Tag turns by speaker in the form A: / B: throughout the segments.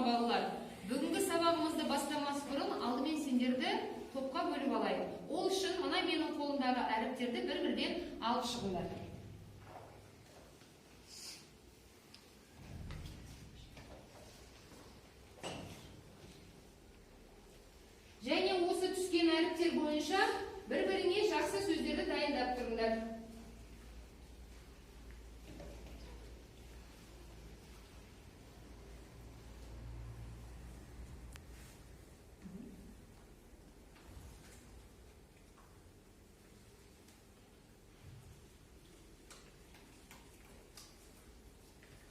A: балалар. Бүгінгі сабағымызды бастамас бұрын алдымен сендерді топқа бөліп алайық. Ол үшін мына менің қолымдағы әріптерді бір-бірден алып шығыңдар. Және осы түскен әріптер бойынша бір-біріңе жақсы сөздерді дайындап тұрыңдар.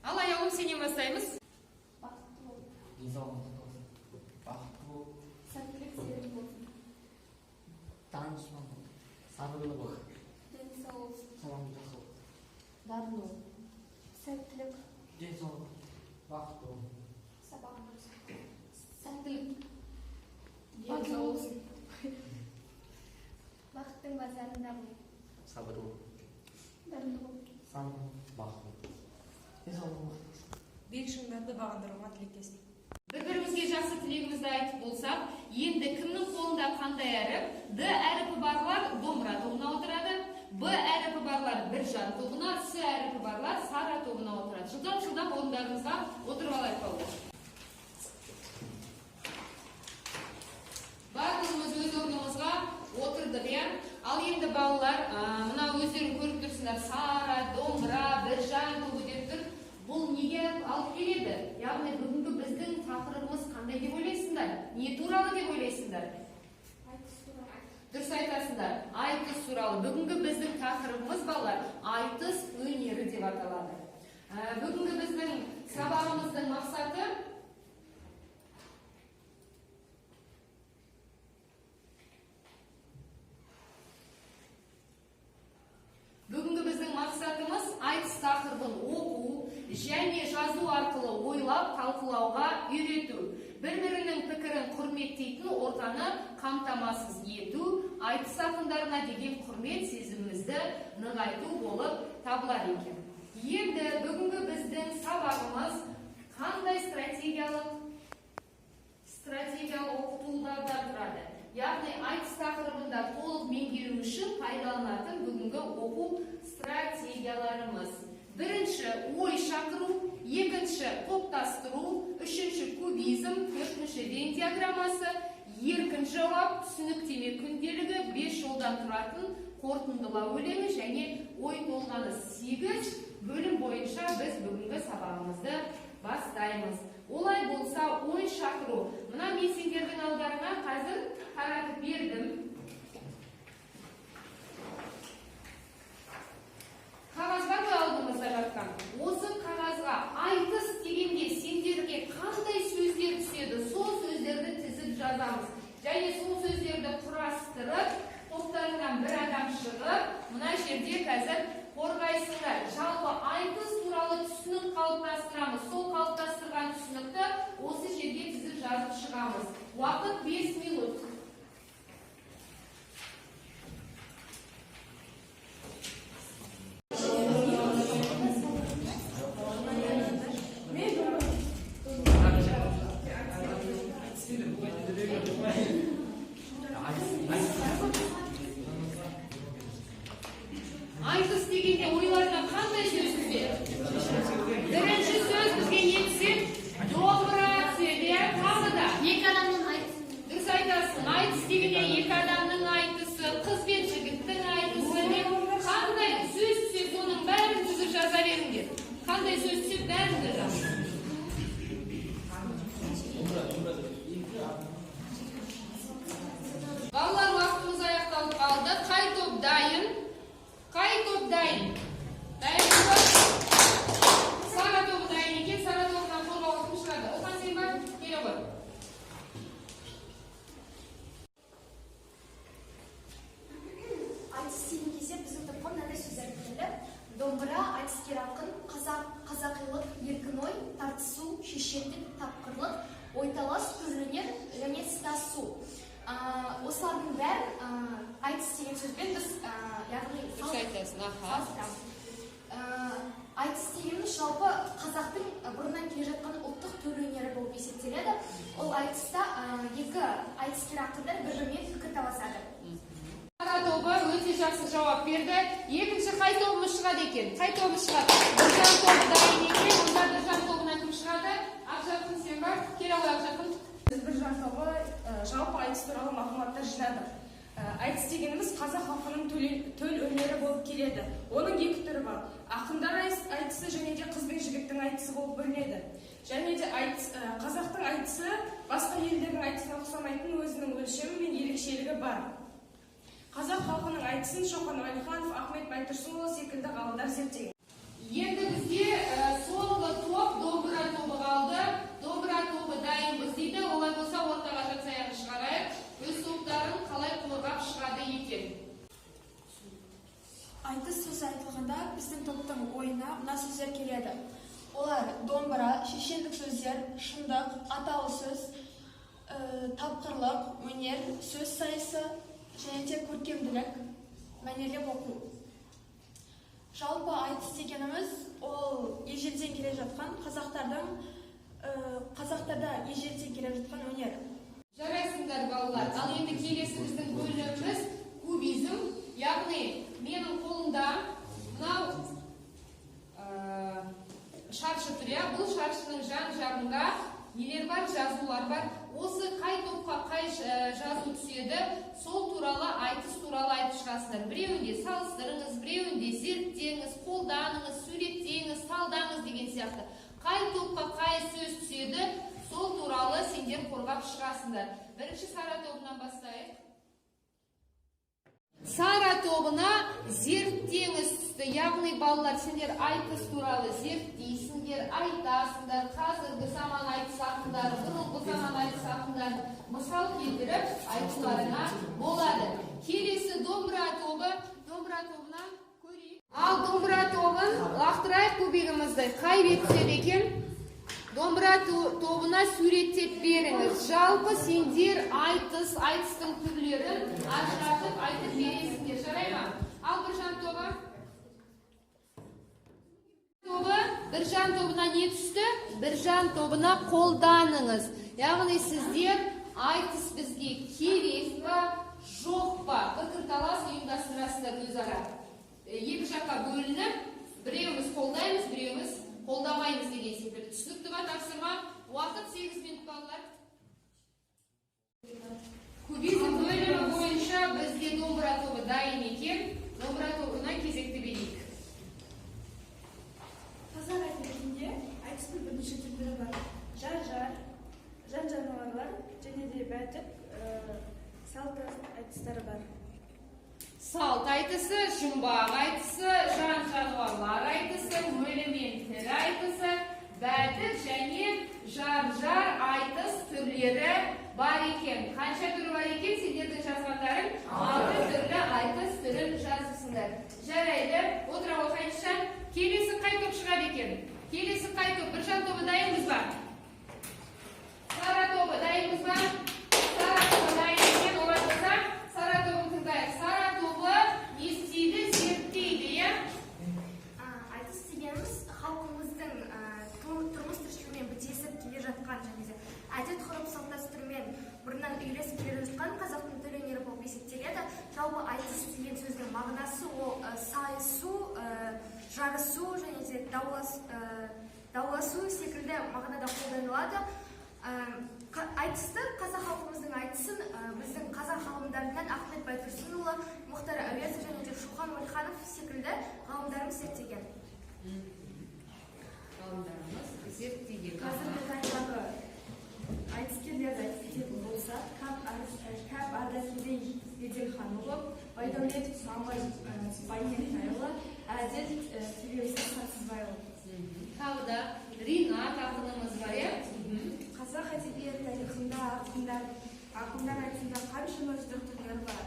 A: Ал аяғым сенен бастаймыз.
B: Бақытты бол.
C: Денсаулық болсын. Бақытты бол.
B: Сәттілік серік болсын.
C: Данышпан бол. Сабырлы бол.
B: Денсаулық.
C: Сабағың жақсы бол.
B: Дарын бол. Сәттілік.
C: Денсаулық. Бақытты бол.
B: Сабағың болсын.
A: Сәттілік.
B: Денсаулық. Бақыттың базарында бол.
C: Сабырлы бол.
B: Дарынды бол.
C: Сабырлы. Бақытты бол. Денсаулық бол.
D: Бек шыңдарды бағындыруға тілектеспін.
A: Бір-бірімізге жақсы тілегімізді айтып болсақ, енді кімнің қолында қандай әріп? Д әріпі барлар домбыра тобына отырады, Б әріпі барлар біржан тобына, С әріпі барлар сара тобына отырады. Жылдам орындарыңызға отырып алайық балалар. Барлығымыз өз орнымызға отырдық, иә? Ал енді балалар, мына өздерің көріп тұрсыңдар, сара, домбыра, біржан тобы деп тұр. Бұл неге алып келеді? Яғни бүгінгі біздің тақырыбымыз қандай деп ойлайсыңдар? Не туралы деп ойлайсыңдар?
B: Айтыс туралы.
A: Дұрыс айтасыңдар. Айтыс туралы. Бүгінгі біздің тақырыбымыз балалар айтыс өнері деп аталады. Бүгінгі біздің сабағымыздың мақсаты мақсатымыз айтыс тақырыбын оқу және жазу арқылы ойлап талқылауға үйрету, бір-бірінің пікірін құрметтейтін ортаны қамтамасыз ету, айтыс ақындарына деген құрмет сезімімізді нығайту болып табылар екен. Енді бүгінгі біздің сабағымыз қандай стратегиялық оқытулардан тұрады. Яғни айтыс тақырыбында толық меңгеру үшін пайдаланатын бүгінгі оқу стратегияларымыз. Бірінші ой шақыру, екінші топтастыру, үшінші кубизм, төртінші Вен диаграммасы, еркін жауап, түсініктеме күнделігі, 5 жолдан тұратын қорытындылау өлеңі және ой толғаныс 8 бөлім бойынша біз бүгінгі сабағымызды бастаймыз. Олай болса, ой шақыру. Мына мен сендердің алдарыңа қазір таратып бердім. Қағаз бар ғой алдымызда жатқан. Осы қағазға айтыс дегенде сендерге қандай сөздер түседі, сол сөздерді тізіп жазамыз. Және сол сөздерді құрастырып, топтарынан бір адам шығып, мына жерде қазір қорғайсыңдар. Жалпы айтыс туралы түсінік қалыптастырамыз. Сол қалыптастырған түсінікті осы жерге тізіп жазып шығамыз. Уақыт 5 минут. Айтыс дегенде ойларына қандай сөз түседі? Бірінші сөз бізге не түседі? Домбыра түседі, тағы да.
B: Екі адамның айтысы.
A: Дұрыс айтасың. Айтыс дегенде екі адамның айтысы, қыз бен жігіттің айтысы деп қандай сөз түседі, соның бәрін тізіп жаза беріңдер. Қандай сөз түседі, бәрін де жаз. Балалар, уақытымыз аяқталып қалды. Қай топ дайын? Қай топ дайын? Дайын ба? Сара тобы дайын екен, Сара тобынан қорғауға кім шығады? Оған сен бар, келе ғой.
B: Айтыс деген кезде біздің топқа мынандай сөздер келді. Домбыра, айтыскер ақын, қазақилық, еркін ой, тартысу, шешендік, тапқырлық, ойталас, түрленер және сыдасу. Осылардың бәрін айтыс деген сөзбен біз яғни айтыс дегеніміз жалпы қазақтың бұрыннан келе жатқан ұлттық төл өнері болып есептеледі. ол айтыста екі айтыскер ақындар бір-бірімен пікір таласады.
A: Сара тобы өте жақсы жауап берді. Екінші қай тобымыз шығады екен? Қай тобы шығады? Біржан тобы дайын екен. Онда Біржан тобынан кім шығады? Ақжарқын сен бар. Кел ал Ақжарқын.
D: Біз Біржан тобы жалпы айтыс туралы мағлұматтар жинадық. Айтыс дегеніміз қазақ халқының төл өнері болып келеді. Оның екі түрі бар. Ақындар айтысы және де қыз бен жігіттің айтысы болып бөлінеді. Және де қазақтың айтысы басқа елдердің айтысына ұқсамайтын өзінің өлшемі мен ерекшелігі бар. Қазақ халқының айтысын Шоқан Уәлиханов, Ахмет Байтұрсынұлы секілді ғалымдар зерттеген.
A: Енді бізде соңғы топ домбыра тобы қалды. Домбыра тобы дайынбыз дейді. Олай болса ортаға жатсаяғы шығарайық. Өз топтарын қалай қорғап шығады екен?
E: Айтыс сөзі айтылғанда біздің топтың ойына мына сөздер келеді. Олар домбыра, шешендік сөздер, шындық, аталы сөз, тапқырлық, өнер, сөз сайысы және де көркемділік, мәнерлеп оқу. Жалпы айтыс дегеніміз ол ежелден келе жатқан қазақтарда ежелден келе жатқан өнер.
A: Жарайсыңдар балалар. Ал енді келесі біздің бөліміміз кубизм. Яғни менің қолымда мынау шаршы тұр. Бұл шаршының жан-жағында нелер бар, жазулар бар. Осы қай топқа қай жазу түседі, сол туралы айтыс туралы айтып шығасыздар. Біреуінде салыстырыңыз, біреуінде зерттеңіз, қолданыңыз, суреттеңіз, талдаңыз деген сияқты. Қай топқа қай сөз түседі, сол туралы сендер қорғап шығасыңдар. Бірінші Сара тобынан бастайық. Сара тобына зерттеңіз түсті. Яғни балалар, сендер айтыс туралы зерттейсіңдер, айтасыңдар. Қазіргі заман айтыс ақындары, бұрынғы заман айтыс ақындарын мысал келтіріп айтуларына болады. Келесі домбыра тобы, домбыра тобынан көрейік. Ал домбыра тобын лақтырайық көбегімізді. Қай бет түседі екен? Домбыра тобына суреттеп беріңіз. Жалпы сендер айтыстың түрлерін ажыратып айтып бересіңдер. Жарай ма? Ал Біржан тобы? Біржан тобына не түсті? Біржан тобына қолданыңыз. Яғни сіздер айтыс бізге керек па, жоқ па? Пікірталас ұйымдастырасыздар өзара. Екі жаққа бөлініп, біреуіміз қолдаймыз, біреуіміз қолдамаймыз деген секілді. Түсінікті ма, тапсырма? Уақыт 8 минут балалар. Кубизм бөлімі бойынша бізде домбыра тобы дайын екен. Домбыра тобына кезекті берейік.
E: Қазақ әдебиетінде айтыстың бірнеше түрлері бар. Жан-жануарлар және де бәдік, салт айтыстары бар.
A: Салт айтысы, жұмбақ айтысы, жан-жануарлар айтысы, өлі мен тірі айтысы, бәдік және жар айтыс түрлері бар екен. Қанша түрі бар екен? Сендердің жазғандарың 6 түрлі айтыс түрін жазысыңдар. Жарайды, отыра оқайынша. Келесі қай топ шығады екен? Келесі қай топ? Біржан тобы дайынбыз ба? Сара тобы дайынбыз ба? Сара тобы дайын екен. Олай болса, Сара тобын тыңдайық. Сара тобы не істейді, зерттейді, иә?
B: Айтыс дегеніміз халқымыздың тұрмыс тіршілігімен бітесіп келе жатқан және де әдет-ғұрып салт-дәстүрмен бұрыннан үйлесіп келе жатқан қазақтың төл өнері болып есептеледі. Жалпы айтыс деген сөздің мағынасы ол сайысу, жарысу және де дауласу секілді мағынада қолданылады. Айтысты, қазақ халқымыздың айтысын біздің қазақ ғалымдарынан Ахмет Байтұрсынұлы, Мұхтар Әуезов және де Шоқан Уәлиханов секілді ғалымдарымыз зерттеген.
A: Ғалымдарымыз зерттеген.
E: Қазіргі таңдағы айтыскерлерді айтып болса, Кәп Ардакерей Беделханұлы, Байдәулетов Самай Байнетайұлы, Әділ Төлеусіз Сансызбайұлы.
A: Тағы да Ринат ақынымыз бар, иә?
E: Қазақ әдебиет тарихында ақындар айтысында қаншама үздік түрлер бар.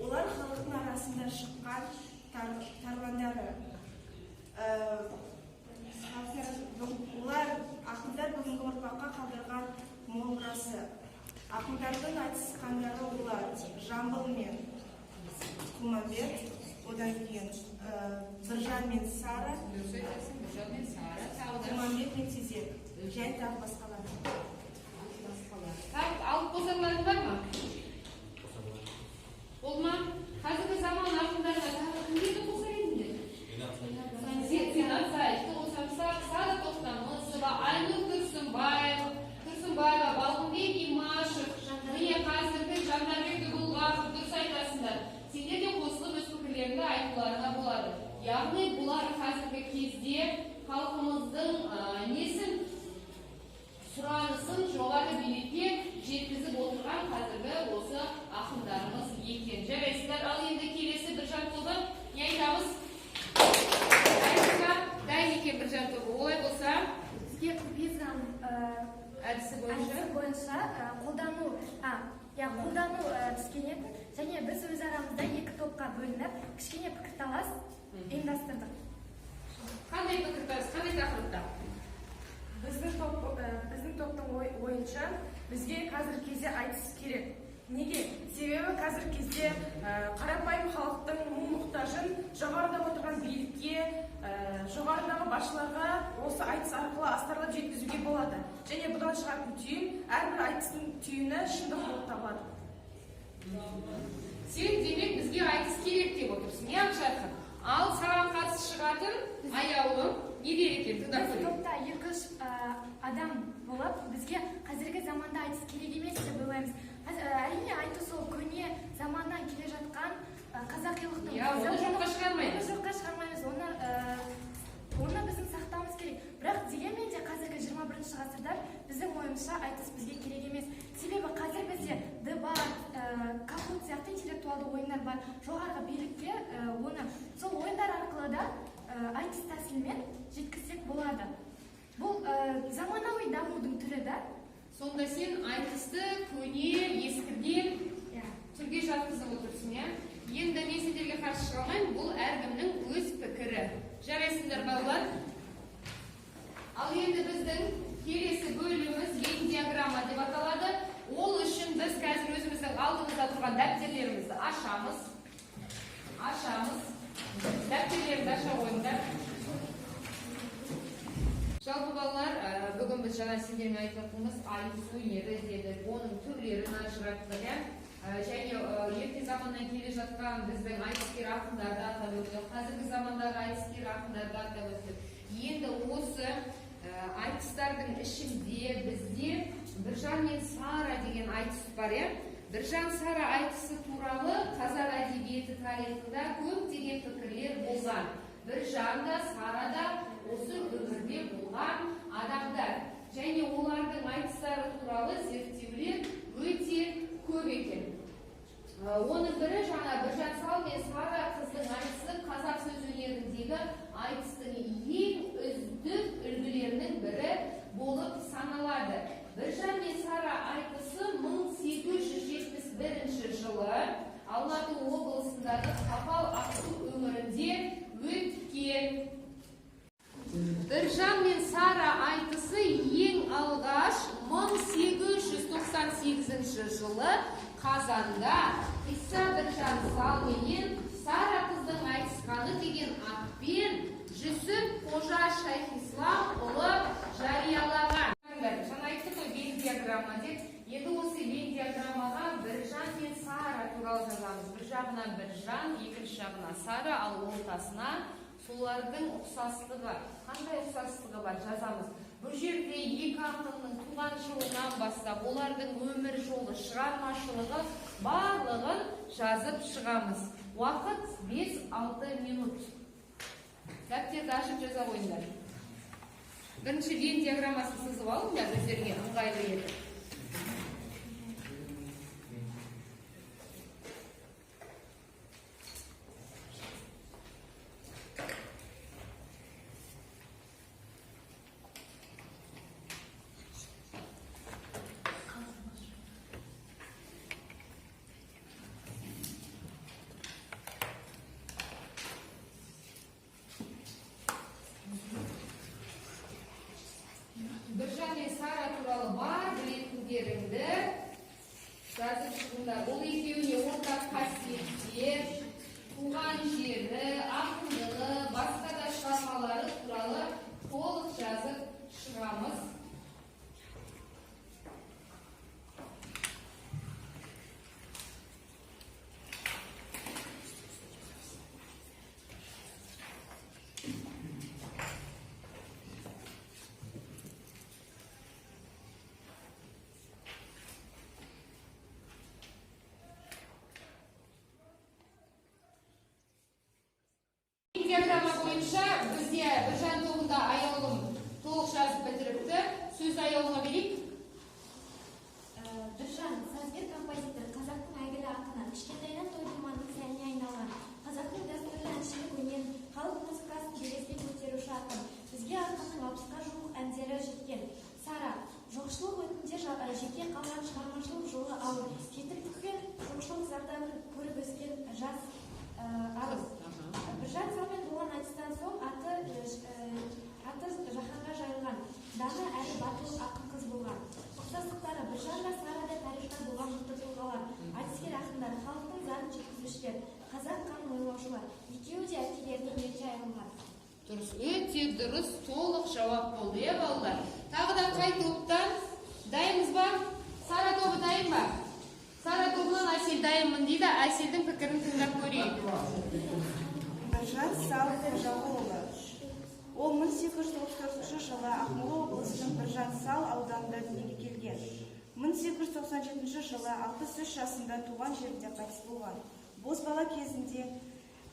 E: Олар халықтың арасында шыққан тарландары. Олар ақындар бүгінгі ұрпаққа қалдырған мол мұрасы. Ақындардың айтысқандары олар Жамбыл мен Құманбет, одан кейін Біржан мен Сара,
A: Құманбет
E: мен Тезек, және тағы басқалар.
B: иә, қолдану түскенеді және біз өз арамызда екі топқа бөлініп кішкене пікірталас ұйымдастырдық.
A: Қандай пікірталас, қандай тақырыпта?
D: Біздің топтың ойынша бізге қазіргі кезде айтыс керек. Неге? Себебі қазіргі кезде қарапайым халықтың мұң-мұқтажын жоғарыда отырған билікке, жоғарыдағы басшыларға осы айтыс арқылы астарлап жеткізуге болады. Және бұдан шығатын түйін, әрбір айтыстың түйіні шындық болып табылады.
A: Сен демек бізге айтыс керек деп отырсың, иә Жарқын? Ал саған қатысы шығатын аяулым не дер екен? Тыңдап
B: Біз
A: көрейік.
B: топта 2-3 адам болып, бізге қазіргі заманда айтыс керек емес деп ойлаймыз. Әрине айтыс ол көне заманнан келе жатқан қазақилықтың.
A: Иә, оны жоққа шығармаймыз.
B: Оны жоққа шығармаймыз. Оны біздің сақтауымыз керек. Бірақ дегенмен де қазіргі 21 ғасырда біздің ойымызша айтыс бізге керек емес. Себебі қазір бізде дебат, кахут сияқты интеллектуалды ойындар бар. Жоғарғы билікке оны сол ойындар арқылы да айтыс тәсілімен жеткізсек болады. Бұл заманауи дамудың түрі да.
A: Сонда сен айтысты көне, ескірген түрге жатқызып отырсың, иә? Енді мен сендерге қарсы шыға алмаймын, бұл әркімнің өз пікірі. Жарайсыңдар, балалар? Ал енді біздің келесі бөліміміз Вен диаграмма деп аталады. Ол үшін біз қазір өзіміздің алдымызда тұрған дәптерлерімізді ашамыз. Дәптерлерімізді аша қойыңдар. Жалпы балалар, бүгін біз жаңа сендермен айтып жатқанымыз айтыс өнері дедік, оның түрлерін ажыраттық, иә? Және ерте заманнан келе жатқан біздің айтыскер ақындарды атап өттік, қазіргі замандағы айтыскер ақындарды атап өттік. Енді осы айтыстардың ішінде бізде Біржан мен Сара деген айтыс бар, иә? Біржан Сара айтысы туралы қазақ әдебиеті тарихында көптеген пікірлер болған. Біржан да, Сара да осы өмірде болған адамдар. Және олардың айтыстары туралы зерттеулер өте көп екен. Оның бірі жаңа Біржан Сал мен Сара қыздың айтысы қазақ сөз өнеріндегі айтыстың ең үздік үлгілерінің бірі болып саналады. Біржан мен Сара айтысы 1871 жылы Алматы облысындағы Қапал Ақсу өңірінде өткен. Біржан мен Сара айтысы ең алғаш 1898 жылы Қазанда Иса Біржан Сал мен Сара қыздың айтысқаны деген атпен Жүсіп Қожа Шайхислам ұлы жариялаған. Жаңа айттық қой Вен диаграмма деп. Енді осы Вен диаграммаға Біржан мен Сара туралы жазамыз. Bir жағынан Біржан, екінші жағына Сара, ал ортасына солардың ұқсастығы. Қандай ұқсастығы бар жазамыз. Бұл жерде екі ақынның туған жылынан бастап, олардың өмір жолы, шығармашылығы барлығын жазып шығамыз. Уақыт 5-6 минут. Дәптерді ашып жаза қойыңдар. Бірінші Вен диаграммасын сызып алыңдар өздеріңе ыңғайлы етіп. Біржан мен Сара туралы бар білетіндеріңді жазып шығыңдар. Ол екеуіне ортақ қасиеттер, туған жері, ақындығы, басқа да шығармалары туралы толық жазып шығамыз. Диаграмма бойынша бізде Біржан тобында аяулым
E: арыз. Біржан салмен болған айтыстан соң аты жаһанға жайылған. Дана әрі батыл ақын қыз болған. Ұқсастықтары Біржан да Сара да тарихта болған мықты тұлғалар. Айтыскер ақындар, халықтың зарын жеткізушілер, қазақ қанын ойлаушылар. Екеуі де әкелеріне ерте айырылған.
A: Дұрыс, өте дұрыс, толық жауап болды, иә балалар? Тағы да қай топтан? Дайынбыз ба? Сара тобы дайын ба? Сара тобынан Әсел дайынмын дейді, Әселдің пікірін тыңдап көрейік.
F: Біржан Сал Қожағұлы. Ол 1894 жылы Ақмола облысының Біржан Сал ауданында дүниеге келген. 1897 жылы 63 жасында туған жерінде қайтыс болған. Бозбала кезінде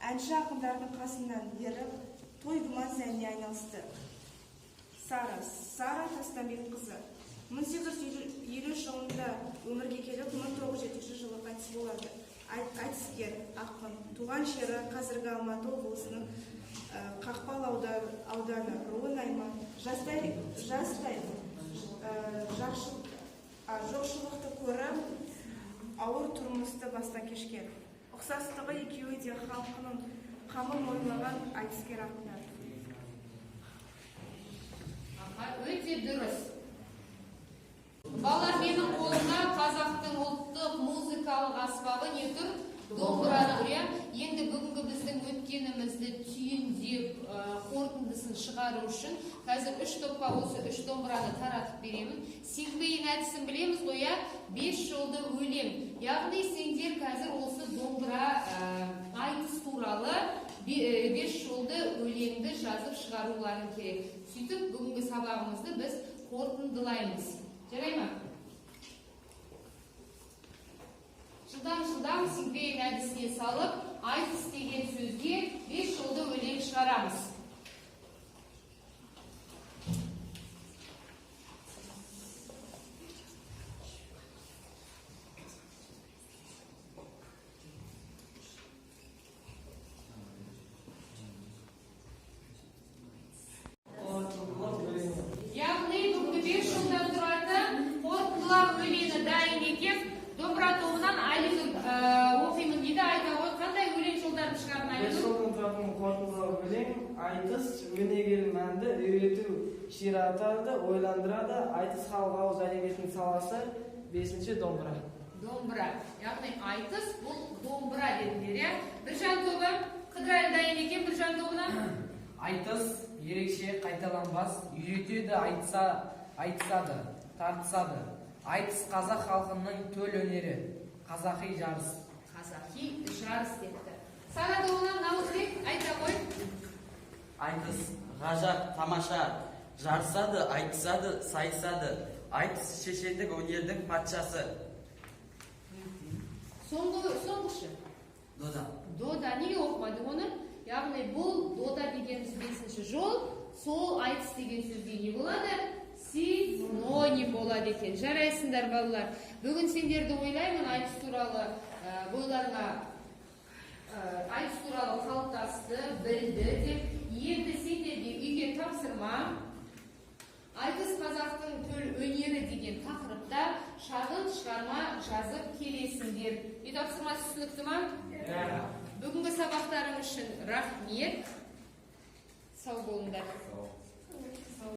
F: әнші ақындардың қасынан еріп, той думан әніне айналысты. Сара Тастанбекқызы. 1850 жылында өмірге келіп, 1907 жылы қайтыс болады. Айтыскер, ақын. Туған жері қазіргі Алматы облысының Қақпал ауданы, Руын аймақ. Жастай жоқшылықты көріп, ауыр тұрмысты бастан кешкен. Ұқсастығы екеуі де халқының қамын ойлаған айтыскер ақындар.
A: Өте дұрыс. Балалар, менің қолымда қазақтың ұлттық музыкалық аспабы не тұр? Домбыра тұр, иә? Енді бүгінгі біздің өткенімізді түйіндеп, қорытындысын шығару үшін қазір 3 топқа осы 3 домбыраны таратып беремін. Сенбейін әдісін білеміз ғой, иә? 5 жолды өлең. Яғни сендер қазір осы домбыра айтыс туралы 5 жолды өлеңді жазып шығаруларын керек. Сөйтіп, бүгінгі сабағымызды біз қорытындылаймыз. Жарай ма? Жылдам сенбейін әдісіне салып, айтыс деген сөзге 5 жолды өлең шығарамыз. Яғни бүгінгі 5 жолдан тұратын қорытындылар өлеңі дайын екен. Домбыра тобынан Айнұр оқимын дейді, айта ғой, қандай өлең жолдарын шығарын Айнұр?
G: 5 жолдан тұратын қорытындылар өлең, айтыс өнегелі мәнді үйрету ширатады, ойландырады, айтыс халық ауыз әдебиетінің саласы, 5-ші домбыра.
A: Домбыра. Яғни айтыс бұл домбыра дедіңдер, иә? Біржан тобы, қыдырайлы дайын екен Біржан тобынан?
C: Айтыс ерекше қайталанбас, үйретеді, айтысады, тартысады. Айтыс қазақ халқының төл өнері, қазақи жарыс.
A: Қазақи жарыс депті. Сара тобынан Наурызбек айта ғой.
H: Айтыс ғажап, тамаша, жарысады, айтысады, сайысады. Айтыс шешендік өнердің патшасы.
A: Соңғышы. Дода. Неге оқымады оны? Яғни бұл дода дегеніміз 5-ші жол, сол айтыс деген сөзге не болады? Синоним болады екен. Жарайсыңдар балалар. Бүгін сендерді ойлаймын айтыс туралы бойларына айтыс туралы қалыптасты, білді деп. Енді сендерге үйге тапсырма. Айтыс қазақтың төл өнері деген тақырыпта шағын шығарма жазып келесіңдер. Үй тапсырмасы түсінікті ма? Бүгінгі сабақтарың үшін рахмет. Сау болыңдар.